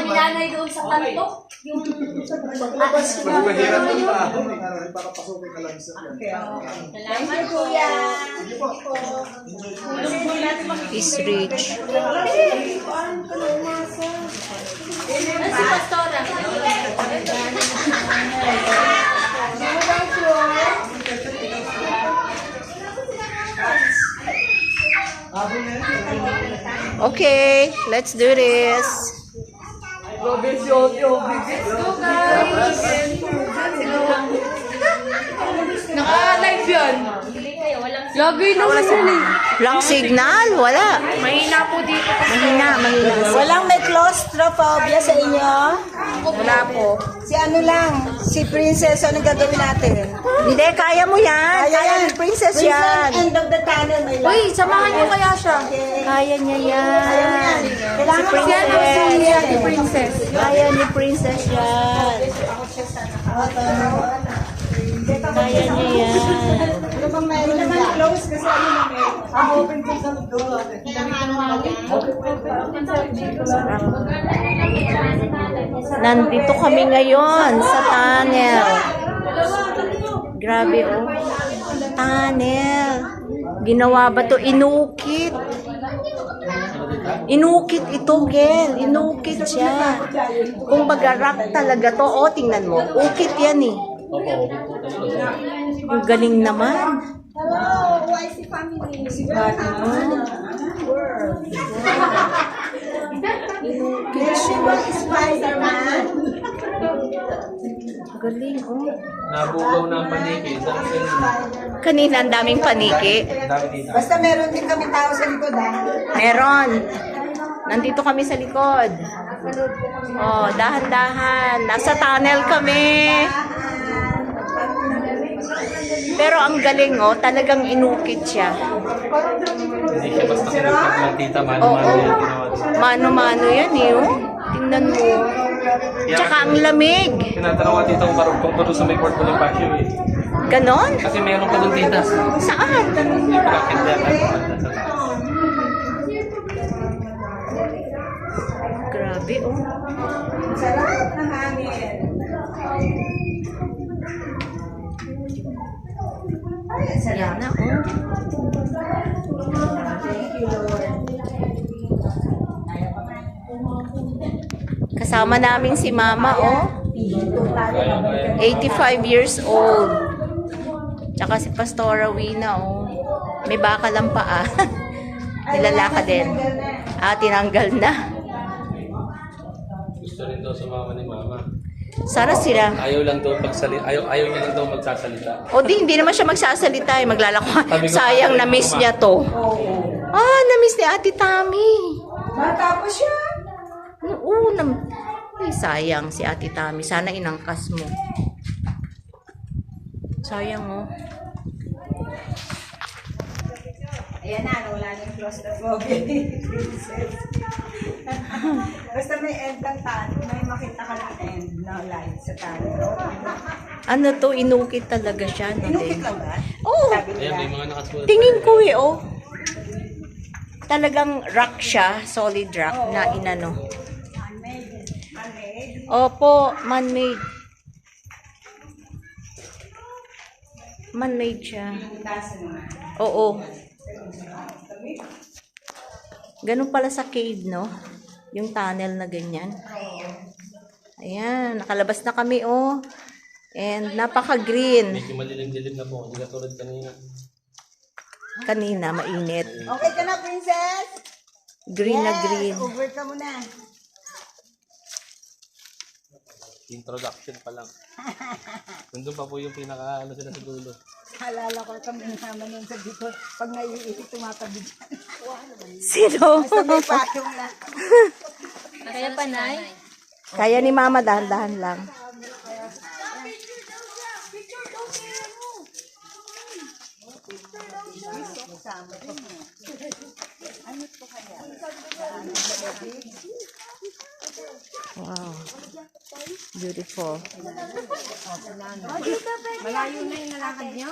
ni nanay doon sa kanto. Yung atas ko. Para pasukin ka lang sa Salamat, kuya. Is rich. Si Pastora. Okay, let's do this. Let's go, guys. Naka-live yun. Lagi naman yun eh. Walang signal? Wala. Mahina po dito. Mahina. Walang may claustrophobia sa inyo? Wala po. Si ano lang, si Princess, ano gagawin natin? Hindi, kaya mo yan. Kaya ni Princess yan. End of the tunnel, may light. Uy, samahan niyo kaya siya. Kaya niya yan. Kailangan Si Si Princess. Kaya ni Princess yan. Kaya niya yan. Ano bang mayroon naman close kasi ano na meron. Ang open ko sa door. Nandito kami ngayon sa tunnel. Grabe oh. Tunnel. Ginawa ba to? Inukit. Inukit ito, Gen. Inukit siya. Kung rock talaga to, oh, tingnan mo. Ukit yan eh. Ang galing naman. Hello, YC family. Inukit Spider-Man. Galing, oh. Nabugaw na ang paniki. Kanina ang daming paniki. Dami dito. Basta meron din kami tao sa likod ha. Meron. Nandito kami sa likod. Oh, dahan-dahan. Nasa tunnel kami. Pero ang galing, oh. Talagang inukit siya. Hindi siya basta kumikit lang tita. Mano-mano yan ginawa dito. Mano-mano yan, eh, oh. Tingnan mo. Tsaka ang lamig. Tinatanong nga tita kung karugtong pa doon sa may Port Bonifacio eh. Ganon? Kasi meron pa doon tita. Saan? May bracket na yan. Sa taas. Grabe, oh. Sarap na hangin. Yan na, oh. Kasama namin si Mama, oh. 85 years old. Tsaka si Pastora Wina, oh. May baka lang pa, ah. Nilalaka din. Ah, tinanggal na. Gusto rin daw sa mama ni mama. Sana sila. Ayaw lang daw magsalita. Ayaw niya lang daw magsasalita. O hindi naman siya magsasalita, eh. Maglalako. Sabi ko, Sayang, na-miss niya to. Ah, na-miss ni Ate Tami. Bata pa siya. Oo, ay, sayang si Ate Tami. Sana inangkas mo. Sayang, oh. Ayan na, wala na yung claustrophobia. Basta may end ng tunnel, may makita ka ng end na light sa tunnel. Ano to, inukit talaga siya. No, Inukit lang ba? Oo. Sabi Ayan, nila. may mga nakasulat. Tingin ko eh, oh. Talagang rock siya, solid rock na inano. Man-made. Man-made. Opo, man-made. Man-made siya. Taas naman. Oo. Ganun pala sa cave, no? Yung tunnel na ganyan. Ayan, nakalabas na kami, oh. And napaka-green. Medyo malilim-dilim na po. Hindi ka tulad kanina. Kanina, mainit. Okay ka na, Princess? Green na green. Over ka muna. Introduction pa lang. Nandun pa po yung pinaka ano sila sa dulo. Alala ko kami naman nun sa dito. Pag naiitik, tumatabi dyan. Sino? Basta may payong na. Kaya panay. Kaya ni Mama, dahan-dahan lang. Wow. Beautiful. Malayo na yung nalakad niyo.